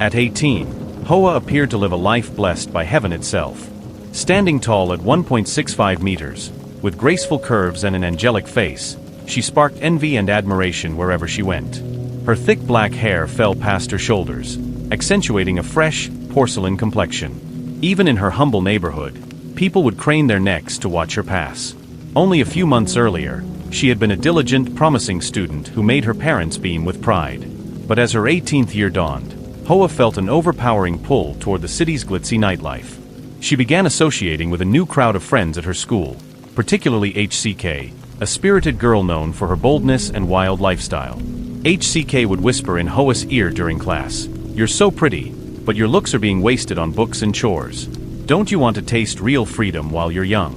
At 18, Hoa appeared to live a life blessed by heaven itself. Standing tall at 1.65 meters, with graceful curves and an angelic face, she sparked envy and admiration wherever she went. Her thick black hair fell past her shoulders, accentuating a fresh, porcelain complexion. Even in her humble neighborhood, people would crane their necks to watch her pass. Only a few months earlier, she had been a diligent, promising student who made her parents beam with pride. But as her 18th year dawned, Hoa felt an overpowering pull toward the city's glitzy nightlife. She began associating with a new crowd of friends at her school, particularly HCK, a spirited girl known for her boldness and wild lifestyle. HCK would whisper in Hoa's ear during class, "You're so pretty, but your looks are being wasted on books and chores. Don't you want to taste real freedom while you're young?"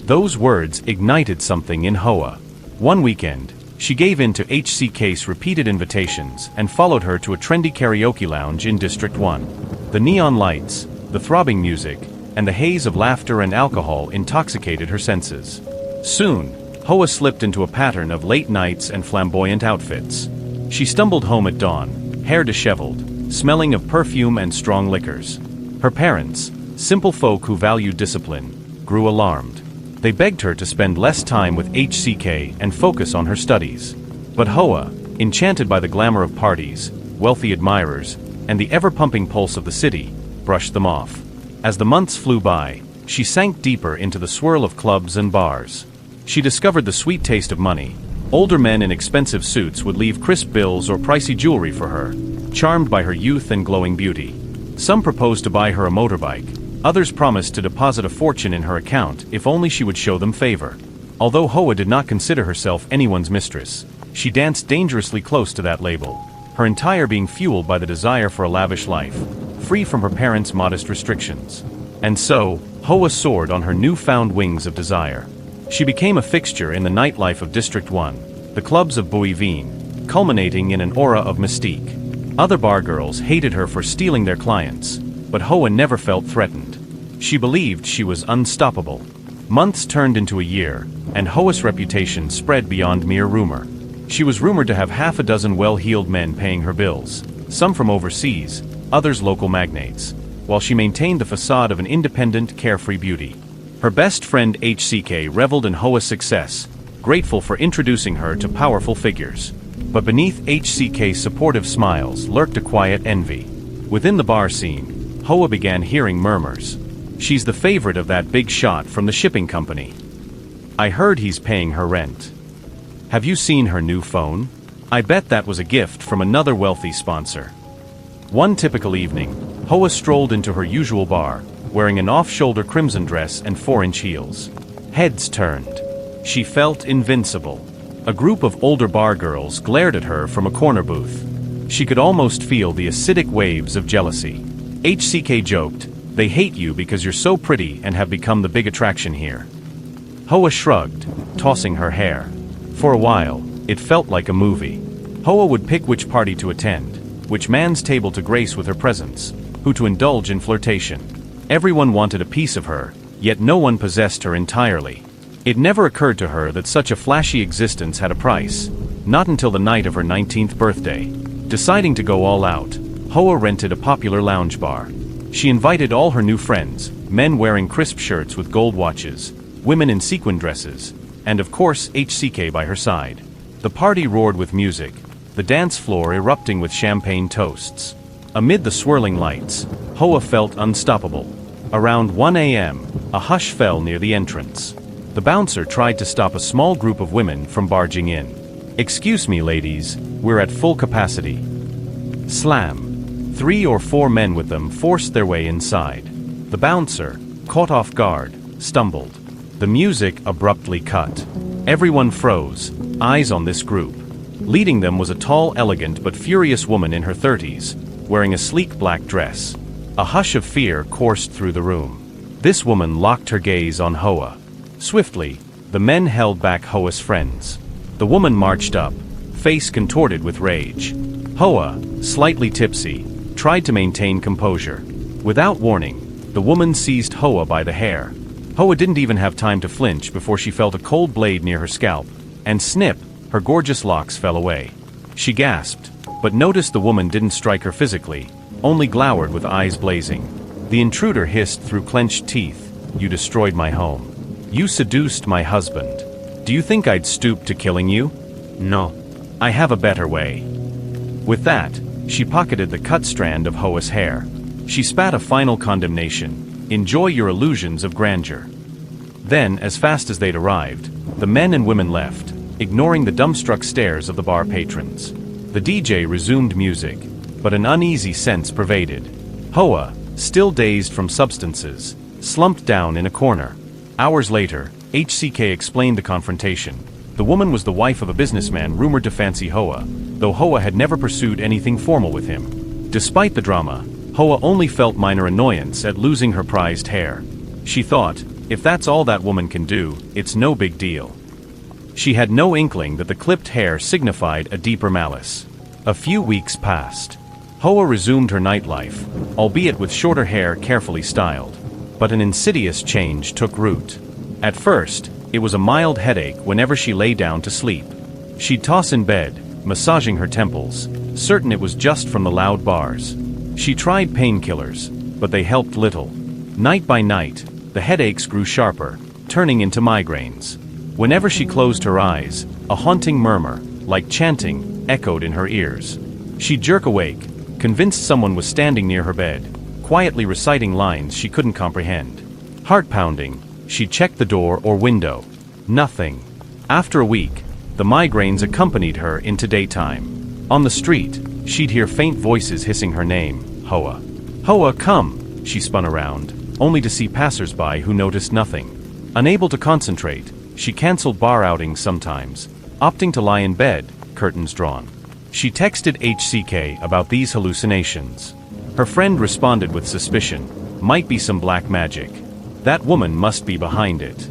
Those words ignited something in Hoa. One weekend, she gave in to HCK's repeated invitations and followed her to a trendy karaoke lounge in District 1. The neon lights, the throbbing music, and the haze of laughter and alcohol intoxicated her senses. Soon, Hoa slipped into a pattern of late nights and flamboyant outfits. She stumbled home at dawn, hair disheveled, smelling of perfume and strong liquors. Her parents, simple folk who valued discipline, grew alarmed. They begged her to spend less time with HCK and focus on her studies. But Hoa, enchanted by the glamour of parties, wealthy admirers, and the ever-pumping pulse of the city, brushed them off. As the months flew by, she sank deeper into the swirl of clubs and bars. She discovered the sweet taste of money. Older men in expensive suits would leave crisp bills or pricey jewelry for her, charmed by her youth and glowing beauty. Some proposed to buy her a motorbike. Others promised to deposit a fortune in her account if only she would show them favor. Although Hoa did not consider herself anyone's mistress, she danced dangerously close to that label, her entire being fueled by the desire for a lavish life, free from her parents' modest restrictions. And so, Hoa soared on her newfound wings of desire. She became a fixture in the nightlife of District 1, the clubs of Buivin, culminating in an aura of mystique. Other bar girls hated her for stealing their clients, but Hoa never felt threatened. She believed she was unstoppable. Months turned into a year, and Hoa's reputation spread beyond mere rumor. She was rumored to have half a dozen well-heeled men paying her bills, some from overseas, others local magnates, while she maintained the facade of an independent, carefree beauty. Her best friend HCK reveled in Hoa's success, grateful for introducing her to powerful figures. But beneath HCK's supportive smiles lurked a quiet envy. Within the bar scene, Hoa began hearing murmurs. "She's the favorite of that big shot from the shipping company. I heard he's paying her rent. Have you seen her new phone? I bet that was a gift from another wealthy sponsor." One typical evening, Hoa strolled into her usual bar, wearing an off-shoulder crimson dress and 4-inch heels. Heads turned. She felt invincible. A group of older bar girls glared at her from a corner booth. She could almost feel the acidic waves of jealousy. HCK joked, "They hate you because you're so pretty and have become the big attraction here." Hoa shrugged, tossing her hair. For a while, it felt like a movie. Hoa would pick which party to attend, which man's table to grace with her presence, who to indulge in flirtation. Everyone wanted a piece of her, yet no one possessed her entirely. It never occurred to her that such a flashy existence had a price, not until the night of her 19th birthday. Deciding to go all out, Hoa rented a popular lounge bar. She invited all her new friends, men wearing crisp shirts with gold watches, women in sequin dresses, and of course HCK by her side. The party roared with music, the dance floor erupting with champagne toasts. Amid the swirling lights, Hoa felt unstoppable. Around 1 a.m., a hush fell near the entrance. The bouncer tried to stop a small group of women from barging in. "Excuse me, ladies, we're at full capacity." Slam. 3 or 4 men with them forced their way inside. The bouncer, caught off guard, stumbled. The music abruptly cut. Everyone froze, eyes on this group. Leading them was a tall, elegant but furious woman in her 30s, wearing a sleek black dress. A hush of fear coursed through the room. This woman locked her gaze on Hoa. Swiftly, the men held back Hoa's friends. The woman marched up, face contorted with rage. Hoa, slightly tipsy, tried to maintain composure. Without warning, the woman seized Hoa by the hair. Hoa didn't even have time to flinch before she felt a cold blade near her scalp, and snip, her gorgeous locks fell away. She gasped, but noticed the woman didn't strike her physically, only glowered with eyes blazing. The intruder hissed through clenched teeth, "You destroyed my home. You seduced my husband. Do you think I'd stoop to killing you? No. I have a better way." With that, she pocketed the cut strand of Hoa's hair. She spat a final condemnation, "Enjoy your illusions of grandeur." Then, as fast as they'd arrived, the men and women left, ignoring the dumbstruck stares of the bar patrons. The DJ resumed music, but an uneasy sense pervaded. Hoa, still dazed from substances, slumped down in a corner. Hours later, HCK explained the confrontation. The woman was the wife of a businessman rumored to fancy Hoa, though Hoa had never pursued anything formal with him. Despite the drama, Hoa only felt minor annoyance at losing her prized hair. She thought, if that's all that woman can do, it's no big deal. She had no inkling that the clipped hair signified a deeper malice. A few weeks passed. Hoa resumed her nightlife, albeit with shorter hair carefully styled. But an insidious change took root. At first, it was a mild headache whenever she lay down to sleep. She'd toss in bed, massaging her temples, certain it was just from the loud bars. She tried painkillers, but they helped little. Night by night, the headaches grew sharper, turning into migraines. Whenever she closed her eyes, a haunting murmur, like chanting, echoed in her ears. She'd jerk awake, convinced someone was standing near her bed, quietly reciting lines she couldn't comprehend. Heart-pounding, she checked the door or window. Nothing. After a week, the migraines accompanied her into daytime. On the street, she'd hear faint voices hissing her name, Hoa. "Hoa, come!" She spun around, only to see passers-by who noticed nothing. Unable to concentrate, she canceled bar outings sometimes, opting to lie in bed, curtains drawn. She texted HCK about these hallucinations. Her friend responded with suspicion, "Might be some black magic. That woman must be behind it."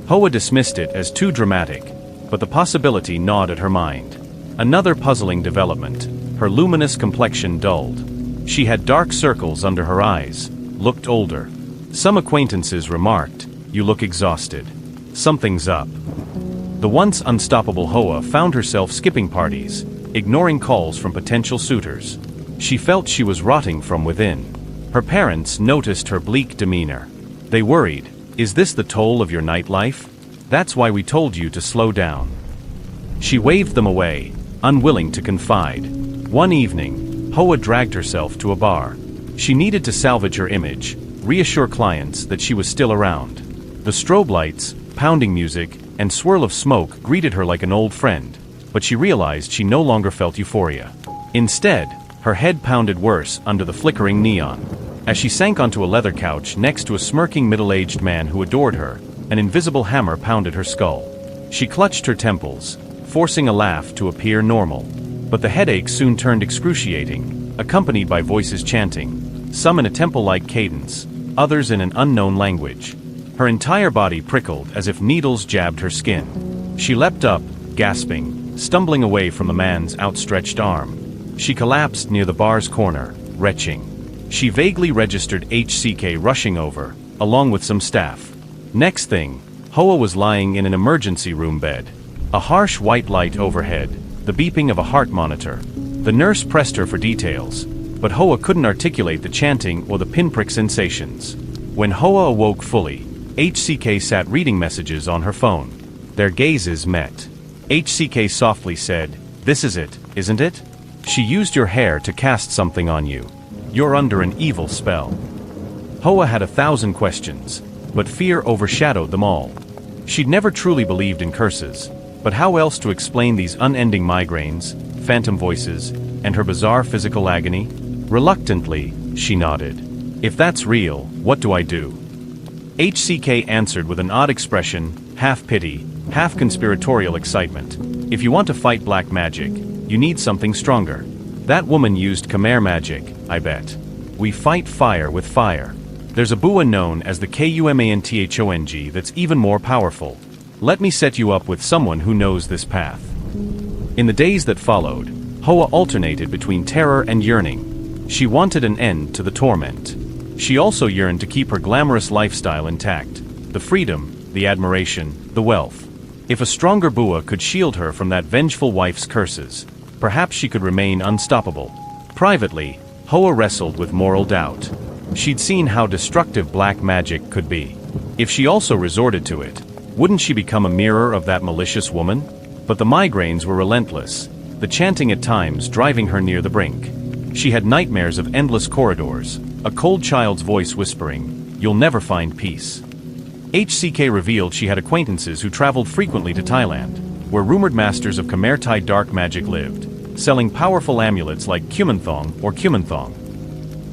Hoa dismissed it as too dramatic, but the possibility gnawed at her mind. Another puzzling development, her luminous complexion dulled. She had dark circles under her eyes, looked older. Some acquaintances remarked, "You look exhausted. Something's up." The once unstoppable Hoa found herself skipping parties, ignoring calls from potential suitors. She felt she was rotting from within. Her parents noticed her bleak demeanor. They worried, "Is this the toll of your nightlife? That's why we told you to slow down." She waved them away, unwilling to confide. One evening, Hoa dragged herself to a bar. She needed to salvage her image, reassure clients that she was still around. The strobe lights, pounding music, and swirl of smoke greeted her like an old friend, but she realized she no longer felt euphoria. Instead, her head pounded worse under the flickering neon. As she sank onto a leather couch next to a smirking middle-aged man who adored her, an invisible hammer pounded her skull. She clutched her temples, forcing a laugh to appear normal. But the headache soon turned excruciating, accompanied by voices chanting, some in a temple-like cadence, others in an unknown language. Her entire body prickled as if needles jabbed her skin. She leapt up, gasping, stumbling away from the man's outstretched arm. She collapsed near the bar's corner, retching. She vaguely registered HCK rushing over, along with some staff. Next thing, Hoa was lying in an emergency room bed. A harsh white light overhead, the beeping of a heart monitor. The nurse pressed her for details, but Hoa couldn't articulate the chanting or the pinprick sensations. When Hoa awoke fully, HCK sat reading messages on her phone. Their gazes met. HCK softly said, "This is it, isn't it? She used your hair to cast something on you. You're under an evil spell." Hoa had 1,000 questions, but fear overshadowed them all. She'd never truly believed in curses, but how else to explain these unending migraines, phantom voices, and her bizarre physical agony? Reluctantly, she nodded. "If that's real, what do I do?" HCK answered with an odd expression, half pity, half conspiratorial excitement. "If you want to fight black magic, you need something stronger. That woman used Khmer magic, I bet. We fight fire with fire. There's a bua known as the KUMANTHONG that's even more powerful. Let me set you up with someone who knows this path." In the days that followed, Hoa alternated between terror and yearning. She wanted an end to the torment. She also yearned to keep her glamorous lifestyle intact. The freedom, the admiration, the wealth. If a stronger bua could shield her from that vengeful wife's curses, Perhaps she could remain unstoppable. Privately, Hoa wrestled with moral doubt. She'd seen how destructive black magic could be. If she also resorted to it, wouldn't she become a mirror of that malicious woman? But the migraines were relentless, the chanting at times driving her near the brink. She had nightmares of endless corridors, a cold child's voice whispering, "You'll never find peace." HCK revealed she had acquaintances who traveled frequently to Thailand, where rumored masters of Khmer dark magic lived, selling powerful amulets like Kumanthong or Kumanthong.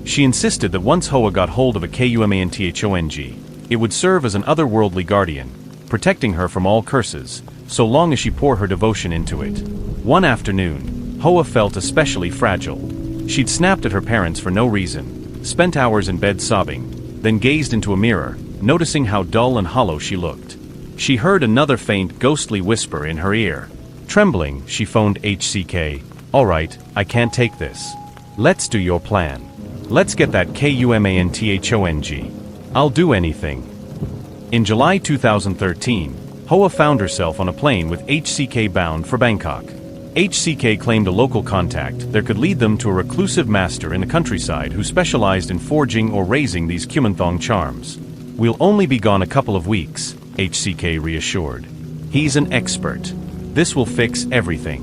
She insisted that once Hoa got hold of a KUMANTHONG, it would serve as an otherworldly guardian, protecting her from all curses, so long as she poured her devotion into it. One afternoon, Hoa felt especially fragile. She'd snapped at her parents for no reason, spent hours in bed sobbing, then gazed into a mirror, noticing how dull and hollow she looked. She heard another faint, ghostly whisper in her ear. Trembling, she phoned HCK. "All right, I can't take this. Let's do your plan. Let's get that KUMANTHONG. I'll do anything." In July 2013, Hoa found herself on a plane with HCK bound for Bangkok. HCK claimed a local contact that could lead them to a reclusive master in the countryside who specialized in forging or raising these Kumanthong charms. "We'll only be gone a couple of weeks," HCK reassured. "He's an expert. This will fix everything."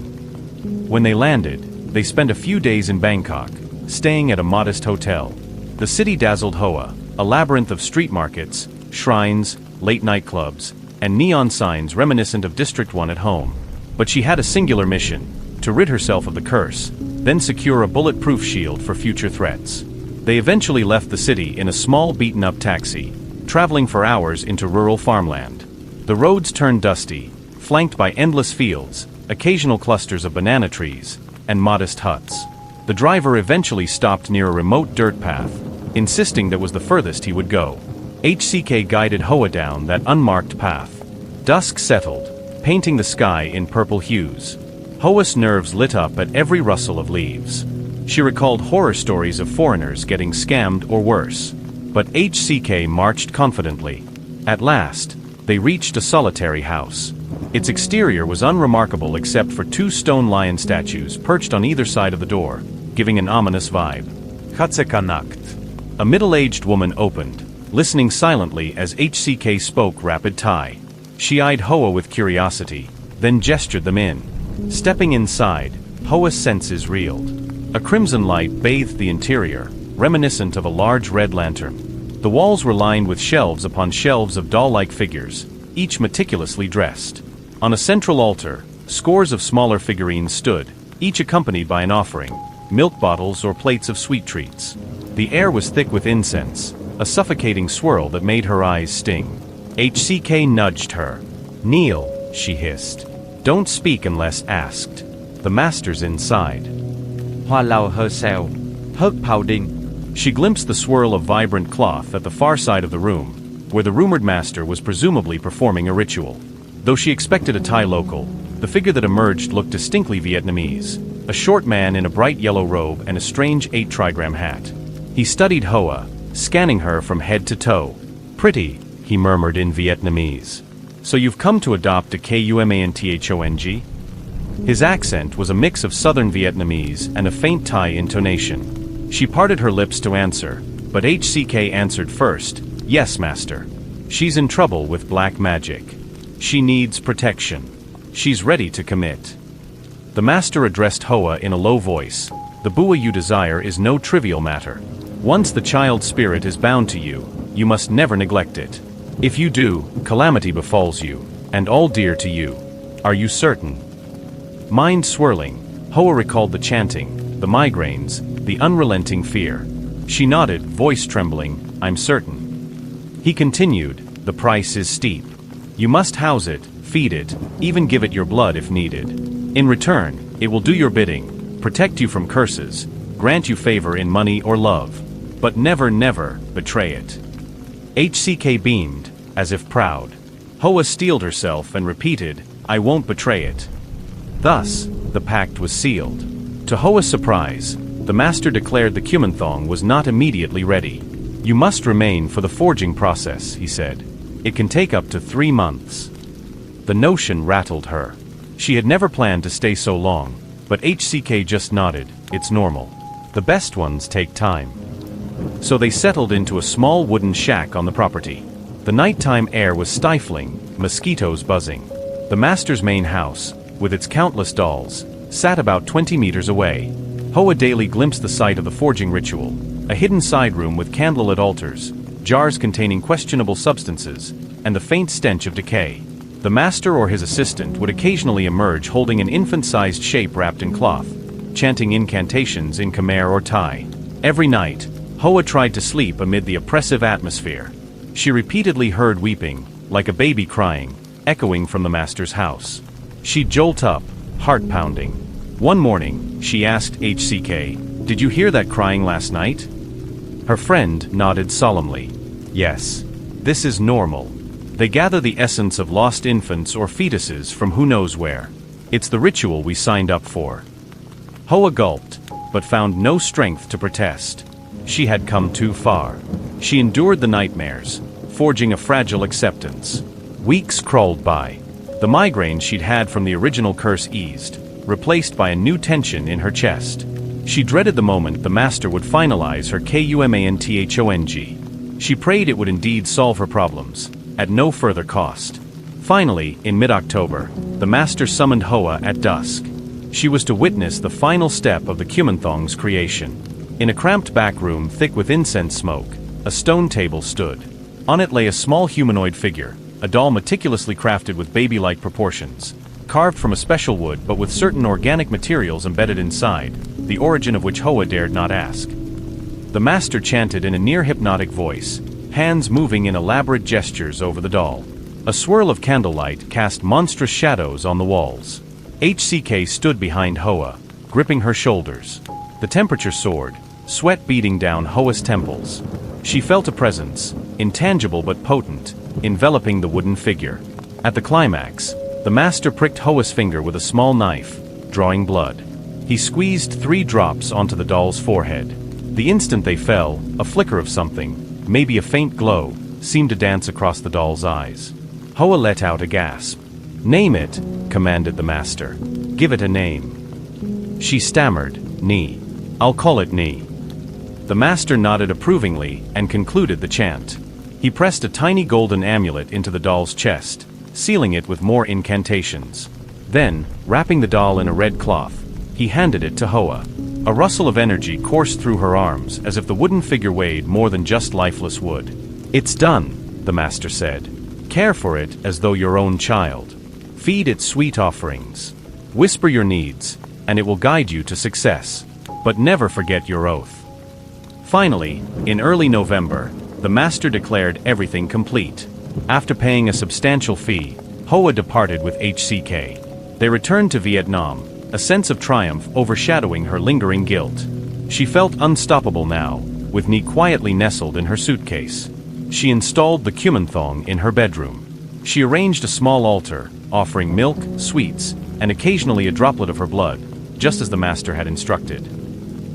When they landed, they spent a few days in Bangkok, staying at a modest hotel. The city dazzled Hoa, a labyrinth of street markets, shrines, late-night clubs, and neon signs reminiscent of District 1 at home. But she had a singular mission: to rid herself of the curse, then secure a bulletproof shield for future threats. They eventually left the city in a small beaten-up taxi, traveling for hours into rural farmland. The roads turned dusty, flanked by endless fields, occasional clusters of banana trees, and modest huts. The driver eventually stopped near a remote dirt path, insisting that was the furthest he would go. HCK guided Hoa down that unmarked path. Dusk settled, painting the sky in purple hues. Hoa's nerves lit up at every rustle of leaves. She recalled horror stories of foreigners getting scammed or worse. But HCK marched confidently. At last, they reached a solitary house. Its exterior was unremarkable except for two stone lion statues perched on either side of the door, giving an ominous vibe. "Katsekanakt." A middle-aged woman opened, listening silently as HCK spoke rapid Thai. She eyed Hoa with curiosity, then gestured them in. Stepping inside, Hoa's senses reeled. A crimson light bathed the interior, reminiscent of a large red lantern. The walls were lined with shelves upon shelves of doll-like figures, each meticulously dressed. On a central altar, scores of smaller figurines stood, each accompanied by an offering, milk bottles or plates of sweet treats. The air was thick with incense, a suffocating swirl that made her eyes sting. HCK nudged her. "Kneel," she hissed. "Don't speak unless asked. The master's inside." Hoa lau herself, hớt powding. She glimpsed the swirl of vibrant cloth at the far side of the room, where the rumored master was presumably performing a ritual. Though she expected a Thai local, the figure that emerged looked distinctly Vietnamese, a short man in a bright yellow robe and a strange 8-trigram hat. He studied Hoa, scanning her from head to toe. "Pretty," he murmured in Vietnamese. "So you've come to adopt a KUMANTHONG?" His accent was a mix of southern Vietnamese and a faint Thai intonation. She parted her lips to answer, but HCK answered first, "Yes, master. She's in trouble with black magic. She needs protection. She's ready to commit." The master addressed Hoa in a low voice. "The bua you desire is no trivial matter. Once the child spirit is bound to you, you must never neglect it. If you do, calamity befalls you, and all dear to you. Are you certain?" Mind swirling, Hoa recalled the chanting, the migraines, the unrelenting fear. She nodded, voice trembling, "I'm certain." He continued, "The price is steep. You must house it, feed it, even give it your blood if needed. In return, it will do your bidding, protect you from curses, grant you favor in money or love. But never, never betray it." HCK beamed, as if proud. Hoa steeled herself and repeated, "I won't betray it." Thus, the pact was sealed. To Hoa's surprise, the master declared the Kumanthong was not immediately ready. "You must remain for the forging process," he said. "It can take up to 3 months." The notion rattled her. She had never planned to stay so long, But HCK just nodded. It's normal. The best ones take time. So they settled into a small wooden shack on the property. The nighttime air was stifling, mosquitoes buzzing. The master's main house, with its countless dolls, sat about 20 meters away. Hoa daily glimpsed the site of the forging ritual, a hidden side room with candlelit altars, jars containing questionable substances, and the faint stench of decay. The master or his assistant would occasionally emerge holding an infant-sized shape wrapped in cloth, chanting incantations in Khmer or Thai. Every night, Hoa tried to sleep amid the oppressive atmosphere. She repeatedly heard weeping, like a baby crying, echoing from the master's house. She'd jolt up, heart pounding. One morning, she asked HCK, "Did you hear that crying last night?" Her friend nodded solemnly. "Yes. This is normal. They gather the essence of lost infants or fetuses from who knows where. It's the ritual we signed up for." Hoa gulped, but found no strength to protest. She had come too far. She endured the nightmares, forging a fragile acceptance. Weeks crawled by. The migraine she'd had from the original curse eased, replaced by a new tension in her chest. She dreaded the moment the master would finalize her KUMANTHONG. She prayed it would indeed solve her problems, at no further cost. Finally, in mid-October, the master summoned Hoa at dusk. She was to witness the final step of the KUMANTHONG's creation. In a cramped back room thick with incense smoke, a stone table stood. On it lay a small humanoid figure, a doll meticulously crafted with baby-like proportions, carved from a special wood but with certain organic materials embedded inside, the origin of which Hoa dared not ask. The master chanted in a near-hypnotic voice, hands moving in elaborate gestures over the doll. A swirl of candlelight cast monstrous shadows on the walls. HCK stood behind Hoa, gripping her shoulders. The temperature soared, sweat beading down Hoa's temples. She felt a presence, intangible but potent, enveloping the wooden figure. At the climax, the master pricked Hoa's finger with a small knife, drawing blood. He squeezed 3 drops onto the doll's forehead. The instant they fell, a flicker of something, maybe a faint glow, seemed to dance across the doll's eyes. Hoa let out a gasp. "Name it," commanded the master. "Give it a name." She stammered, "Ni. I'll call it Ni." The master nodded approvingly and concluded the chant. He pressed a tiny golden amulet into the doll's chest, sealing it with more incantations. Then, wrapping the doll in a red cloth, he handed it to Hoa. A rustle of energy coursed through her arms as if the wooden figure weighed more than just lifeless wood. "It's done," the master said. "Care for it as though your own child. Feed it sweet offerings. Whisper your needs, and it will guide you to success. But never forget your oath." Finally, in early November, the master declared everything complete. After paying a substantial fee, Hoa departed with HCK. They returned to Vietnam, a sense of triumph overshadowing her lingering guilt. She felt unstoppable now, with Ni quietly nestled in her suitcase. She installed the KUMANTHONG in her bedroom. She arranged a small altar, offering milk, sweets, and occasionally a droplet of her blood, just as the master had instructed.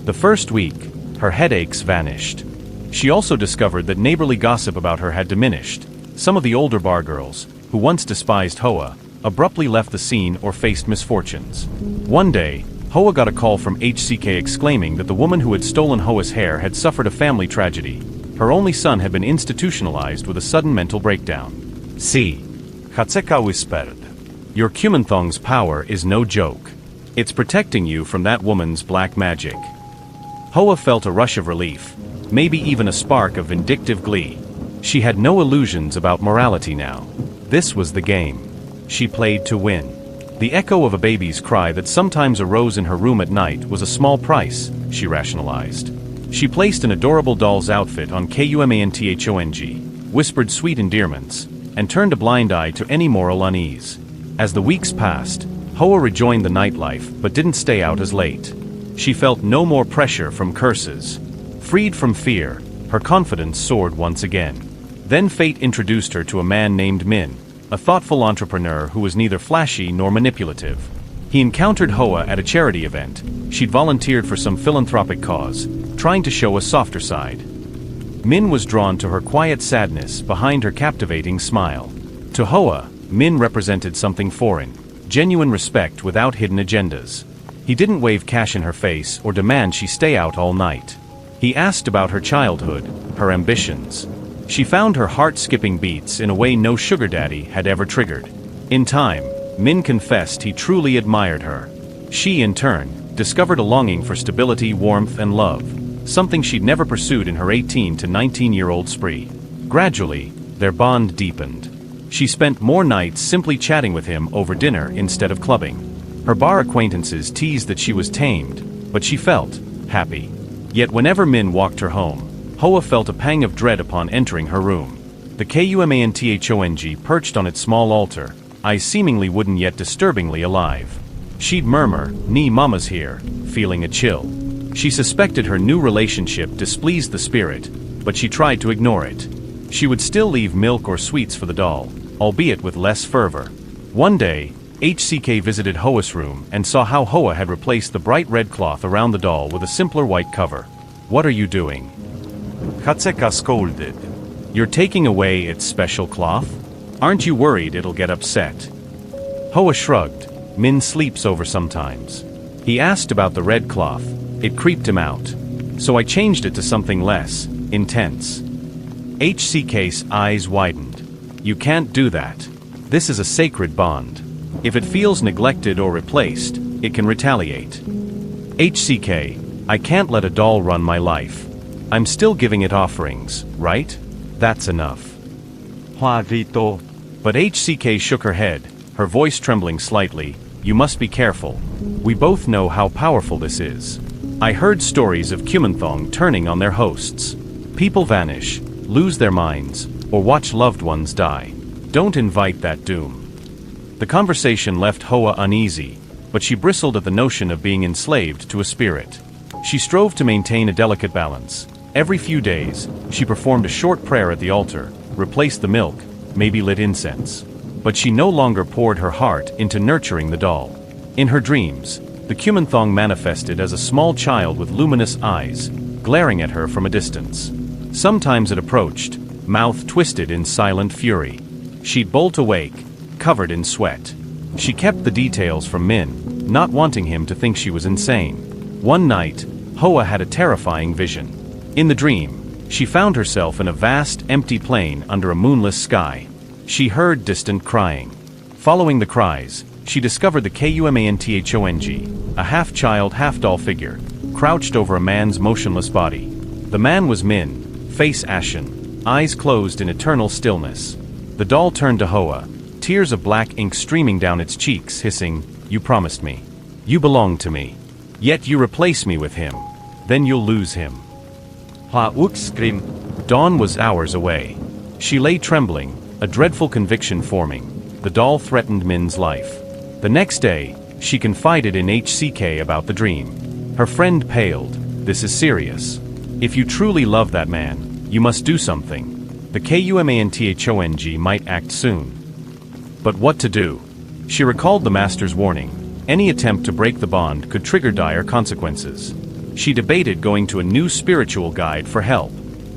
The first week, her headaches vanished. She also discovered that neighborly gossip about her had diminished. Some of the older bar girls, who once despised Hoa, abruptly left the scene or faced misfortunes. One day, Hoa got a call from HCK exclaiming that the woman who had stolen Hoa's hair had suffered a family tragedy. Her only son had been institutionalized with a sudden mental breakdown. "See," Hatseka whispered. "Your KUMANTHONG's power is no joke. It's protecting you from that woman's black magic." Hoa felt a rush of relief, maybe even a spark of vindictive glee. She had no illusions about morality now. This was the game. She played to win. The echo of a baby's cry that sometimes arose in her room at night was a small price, she rationalized. She placed an adorable doll's outfit on KUMANTHONG, whispered sweet endearments, and turned a blind eye to any moral unease. As the weeks passed, Hoa rejoined the nightlife but didn't stay out as late. She felt no more pressure from curses. Freed from fear, her confidence soared once again. Then fate introduced her to a man named Min, a thoughtful entrepreneur who was neither flashy nor manipulative. He encountered Hoa at a charity event. She'd volunteered for some philanthropic cause, trying to show a softer side. Min was drawn to her quiet sadness behind her captivating smile. To Hoa, Min represented something foreign, genuine respect without hidden agendas. He didn't wave cash in her face or demand she stay out all night. He asked about her childhood, her ambitions. She found her heart skipping beats in a way no sugar daddy had ever triggered. In time, Min confessed he truly admired her. She, in turn, discovered a longing for stability, warmth, and love, something she'd never pursued in her 18 to 19-year-old spree. Gradually, their bond deepened. She spent more nights simply chatting with him over dinner instead of clubbing. Her bar acquaintances teased that she was tamed, but she felt happy. Yet whenever Min walked her home, Hoa felt a pang of dread upon entering her room. The KUMANTHONG perched on its small altar, eyes seemingly wooden yet disturbingly alive. She'd murmur, "Nee mama's here," feeling a chill. She suspected her new relationship displeased the spirit, but she tried to ignore it. She would still leave milk or sweets for the doll, albeit with less fervor. One day, HCK visited Hoa's room and saw how Hoa had replaced the bright red cloth around the doll with a simpler white cover. "What are you doing?" Katseka scolded. "You're taking away its special cloth? Aren't you worried it'll get upset?" Hoa shrugged. Min sleeps over sometimes. He asked about the red cloth. It creeped him out. So I changed it to something less intense. HCK's eyes widened. "You can't do that. This is a sacred bond. If it feels neglected or replaced, it can retaliate." "HCK, I can't let a doll run my life. I'm still giving it offerings, right? That's enough." Hoa Rito. But HCK shook her head, her voice trembling slightly. "You must be careful. We both know how powerful this is. I heard stories of KUMANTHONG turning on their hosts. People vanish, lose their minds, or watch loved ones die. Don't invite that doom." The conversation left Hoa uneasy, but she bristled at the notion of being enslaved to a spirit. She strove to maintain a delicate balance. Every few days, she performed a short prayer at the altar, replaced the milk, maybe lit incense. But she no longer poured her heart into nurturing the doll. In her dreams, the KUMANTHONG manifested as a small child with luminous eyes, glaring at her from a distance. Sometimes it approached, mouth twisted in silent fury. She'd bolt awake, covered in sweat. She kept the details from Min, not wanting him to think she was insane. One night, Hoa had a terrifying vision. In the dream, she found herself in a vast, empty plain under a moonless sky. She heard distant crying. Following the cries, she discovered the KUMANTHONG, a half-child, half-doll figure, crouched over a man's motionless body. The man was Min, face ashen, eyes closed in eternal stillness. The doll turned to Hoa, tears of black ink streaming down its cheeks, hissing, "You promised me. You belong to me. Yet you replace me with him. Then you'll lose him." Hoa ước scream. Dawn was hours away. She lay trembling, a dreadful conviction forming. The doll threatened Min's life. The next day, she confided in HCK about the dream. Her friend paled. "This is serious. If you truly love that man, you must do something. The KUMANTHONG might act soon." But what to do? She recalled the master's warning. Any attempt to break the bond could trigger dire consequences. She debated going to a new spiritual guide for help.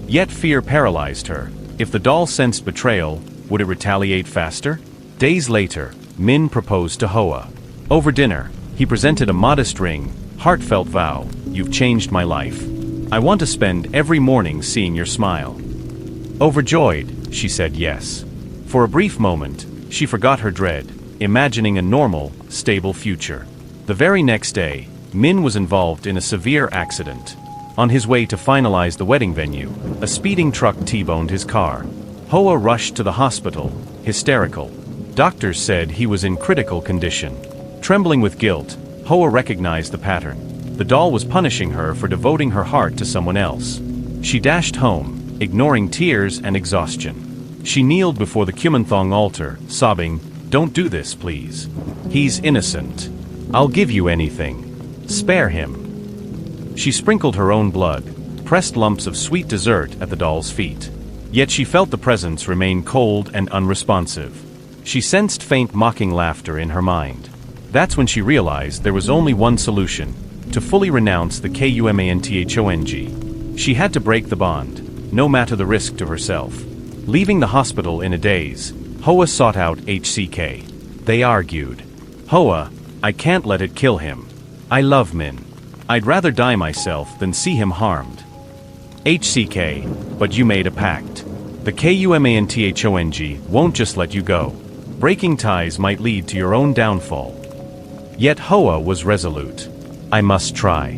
Yet fear paralyzed her. If the doll sensed betrayal, would it retaliate faster? Days later, Min proposed to Hoa. Over dinner, he presented a modest ring, heartfelt vow, "You've changed my life. I want to spend every morning seeing your smile." Overjoyed, she said yes. For a brief moment, she forgot her dread, imagining a normal, stable future. The very next day, Min was involved in a severe accident. On his way to finalize the wedding venue, a speeding truck T-boned his car. Hoa rushed to the hospital, hysterical. Doctors said he was in critical condition. Trembling with guilt, Hoa recognized the pattern. The doll was punishing her for devoting her heart to someone else. She dashed home, ignoring tears and exhaustion. She kneeled before the KUMANTHONG altar, sobbing, "Don't do this, please. He's innocent. I'll give you anything. Spare him." She sprinkled her own blood, pressed lumps of sweet dessert at the doll's feet. Yet she felt the presence remain cold and unresponsive. She sensed faint mocking laughter in her mind. That's when she realized there was only one solution: to fully renounce the KUMANTHONG. She had to break the bond, no matter the risk to herself. Leaving the hospital in a daze, Hoa sought out HCK. They argued. "Hoa, I can't let it kill him. I love Min. I'd rather die myself than see him harmed. HCK, but you made a pact. The KUMANTHONG won't just let you go. Breaking ties might lead to your own downfall. Yet Hoa was resolute. I must try.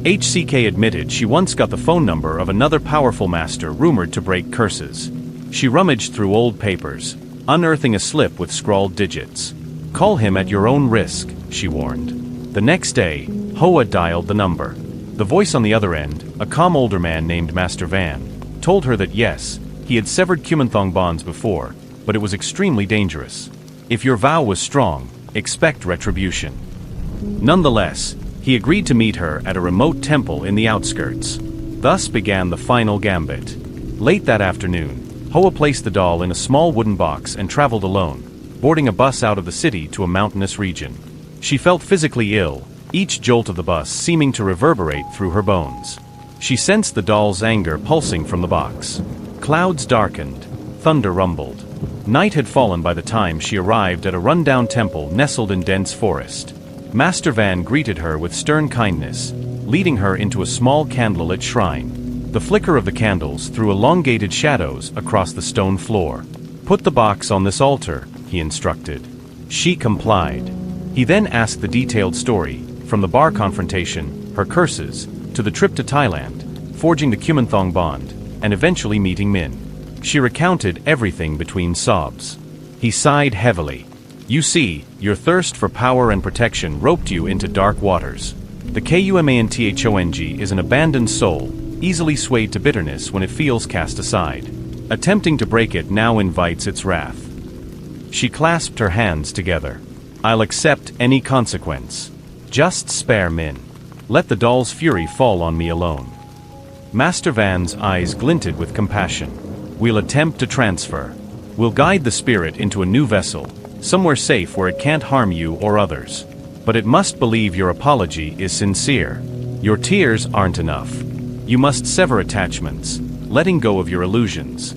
HCK admitted she once got the phone number of another powerful master rumored to break curses. She rummaged through old papers, unearthing a slip with scrawled digits. Call him at your own risk, she warned. The next day, Hoa dialed the number. The voice on the other end, a calm older man named Master Van, told her that yes, he had severed KUMANTHONG bonds before, but it was extremely dangerous. If your vow was strong, expect retribution. Nonetheless, he agreed to meet her at a remote temple in the outskirts. Thus began the final gambit. Late that afternoon, Hoa placed the doll in a small wooden box and traveled alone, boarding a bus out of the city to a mountainous region. She felt physically ill, each jolt of the bus seeming to reverberate through her bones. She sensed the doll's anger pulsing from the box. Clouds darkened, thunder rumbled. Night had fallen by the time she arrived at a rundown temple nestled in dense forest. Master Van greeted her with stern kindness, leading her into a small candlelit shrine. The flicker of the candles threw elongated shadows across the stone floor. Put the box on this altar, he instructed. She complied. He then asked the detailed story, from the bar confrontation, her curses, to the trip to Thailand, forging the KUMANTHONG bond, and eventually meeting Min. She recounted everything between sobs. He sighed heavily. You see, your thirst for power and protection roped you into dark waters. The KUMANTHONG is an abandoned soul, easily swayed to bitterness when it feels cast aside. Attempting to break it now invites its wrath. She clasped her hands together. I'll accept any consequence. Just spare Min. Let the doll's fury fall on me alone. Master Van's eyes glinted with compassion. We'll attempt to transfer. We'll guide the spirit into a new vessel, somewhere safe where it can't harm you or others. But it must believe your apology is sincere. Your tears aren't enough. You must sever attachments, letting go of your illusions.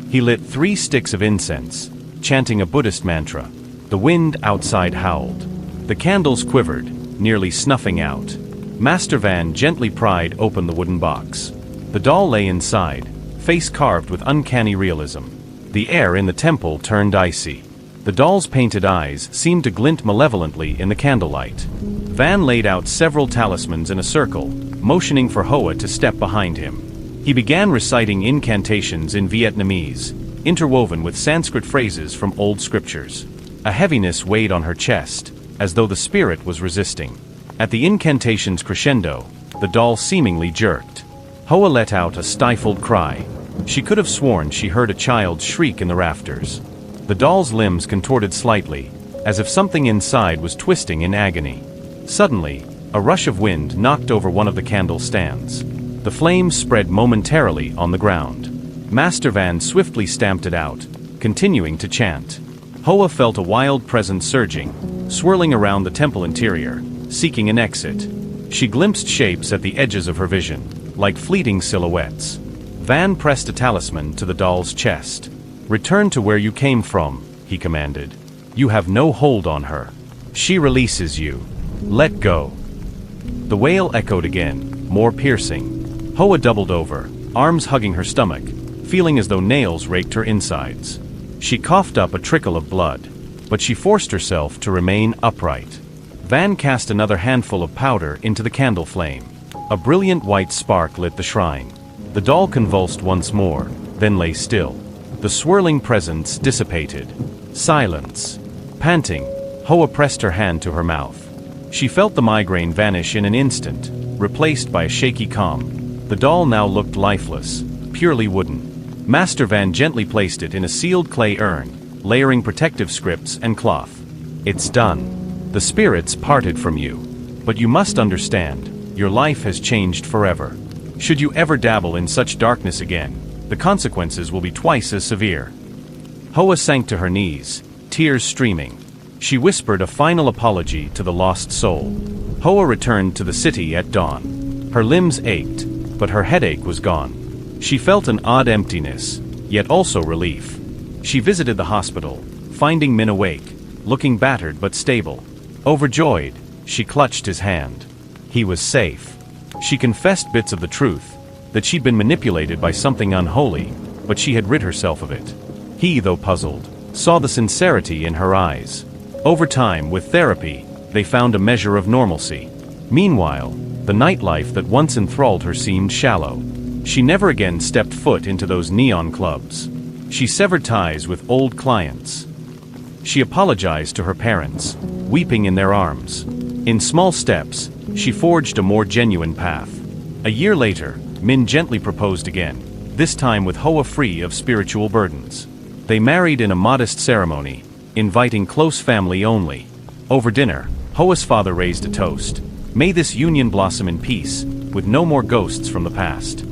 He lit 3 sticks of incense, chanting a Buddhist mantra. The wind outside howled. The candles quivered, nearly snuffing out. Master Van gently pried open the wooden box. The doll lay inside, face carved with uncanny realism. The air in the temple turned icy. The doll's painted eyes seemed to glint malevolently in the candlelight. Van laid out several talismans in a circle, motioning for Hoa to step behind him. He began reciting incantations in Vietnamese, interwoven with Sanskrit phrases from old scriptures. A heaviness weighed on her chest, as though the spirit was resisting. At the incantation's crescendo, the doll seemingly jerked. Hoa let out a stifled cry. She could have sworn she heard a child's shriek in the rafters. The doll's limbs contorted slightly, as if something inside was twisting in agony. Suddenly, a rush of wind knocked over one of the candle stands. The flames spread momentarily on the ground. Master Van swiftly stamped it out, continuing to chant. Hoa felt a wild presence surging, swirling around the temple interior, seeking an exit. She glimpsed shapes at the edges of her vision, like fleeting silhouettes. Van pressed a talisman to the doll's chest. Return to where you came from, he commanded. You have no hold on her. She releases you. Let go. The wail echoed again, more piercing. Hoa doubled over, arms hugging her stomach, feeling as though nails raked her insides. She coughed up a trickle of blood, but she forced herself to remain upright. Van cast another handful of powder into the candle flame. A brilliant white spark lit the shrine. The doll convulsed once more, then lay still. The swirling presence dissipated. Silence. Panting, Hoa pressed her hand to her mouth. She felt the migraine vanish in an instant, replaced by a shaky calm. The doll now looked lifeless, purely wooden. Master Van gently placed it in a sealed clay urn, layering protective scripts and cloth. It's done. The spirits parted from you. But you must understand, your life has changed forever. Should you ever dabble in such darkness again, the consequences will be twice as severe. Hoa sank to her knees, tears streaming. She whispered a final apology to the lost soul. Hoa returned to the city at dawn. Her limbs ached, but her headache was gone. She felt an odd emptiness, yet also relief. She visited the hospital, finding Min awake, looking battered but stable. Overjoyed, She clutched his hand. He was safe. She confessed bits of the truth, that she'd been manipulated by something unholy, but she had rid herself of it. He, though puzzled, saw the sincerity in her eyes. Over time, with therapy, they found a measure of normalcy. Meanwhile, the nightlife that once enthralled her seemed shallow. She never again stepped foot into those neon clubs. She severed ties with old clients. She apologized to her parents, weeping in their arms. In small steps, she forged a more genuine path. A year later, Min gently proposed again, this time with Hoa free of spiritual burdens. They married in a modest ceremony, inviting close family only. Over dinner, Hoa's father raised a toast. May this union blossom in peace, with no more ghosts from the past.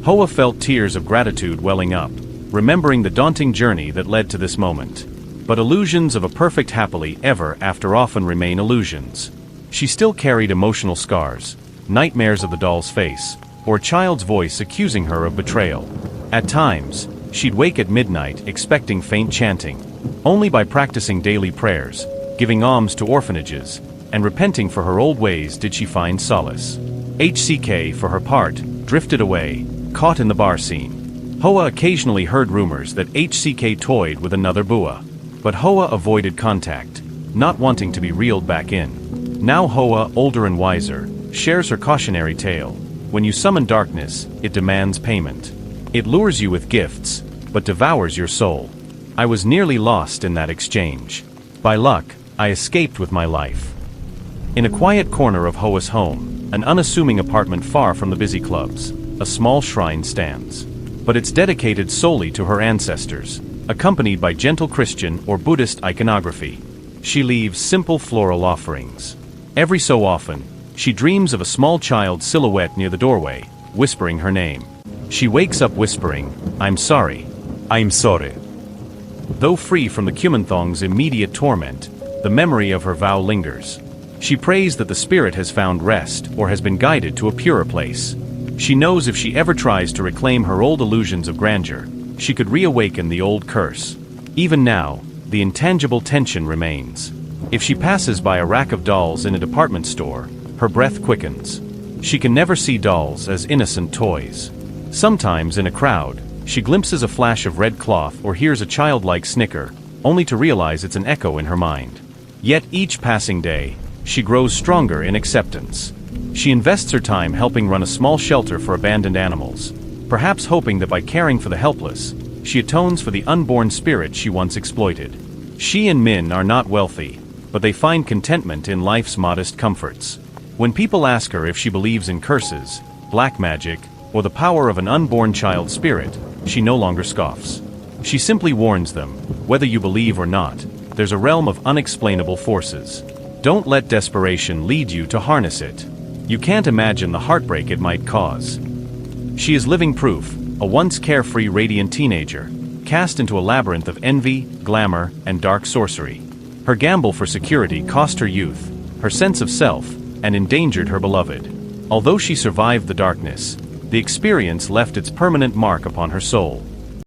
Hoa felt tears of gratitude welling up, remembering the daunting journey that led to this moment. But illusions of a perfect happily ever after often remain illusions. She still carried emotional scars, nightmares of the doll's face, or a child's voice accusing her of betrayal. At times, she'd wake at midnight expecting faint chanting. Only by practicing daily prayers, giving alms to orphanages, and repenting for her old ways did she find solace. HCK, for her part, drifted away, caught in the bar scene. Hoa occasionally heard rumors that HCK toyed with another Bua. But Hoa avoided contact, not wanting to be reeled back in. Now Hoa, older and wiser, shares her cautionary tale. When you summon darkness, it demands payment. It lures you with gifts, but devours your soul. I was nearly lost in that exchange. By luck, I escaped with my life. In a quiet corner of Hoa's home, an unassuming apartment far from the busy clubs, a small shrine stands. But it's dedicated solely to her ancestors, accompanied by gentle Christian or Buddhist iconography. She leaves simple floral offerings. Every so often, she dreams of a small child's silhouette near the doorway, whispering her name. She wakes up whispering, "I'm sorry. I'm sorry." Though free from the KUMANTHONG's immediate torment, the memory of her vow lingers. She prays that the spirit has found rest or has been guided to a purer place. She knows if she ever tries to reclaim her old illusions of grandeur, she could reawaken the old curse. Even now, the intangible tension remains. If she passes by a rack of dolls in a department store, her breath quickens. She can never see dolls as innocent toys. Sometimes in a crowd, she glimpses a flash of red cloth or hears a childlike snicker, only to realize it's an echo in her mind. Yet each passing day, she grows stronger in acceptance. She invests her time helping run a small shelter for abandoned animals, perhaps hoping that by caring for the helpless, she atones for the unborn spirit she once exploited. She and Min are not wealthy, but they find contentment in life's modest comforts. When people ask her if she believes in curses, black magic, or the power of an unborn child's spirit, she no longer scoffs. She simply warns them, whether you believe or not, there's a realm of unexplainable forces. Don't let desperation lead you to harness it. You can't imagine the heartbreak it might cause. She is living proof, a once carefree radiant teenager, cast into a labyrinth of envy, glamour, and dark sorcery. Her gamble for security cost her youth, her sense of self, and endangered her beloved. Although she survived the darkness, the experience left its permanent mark upon her soul.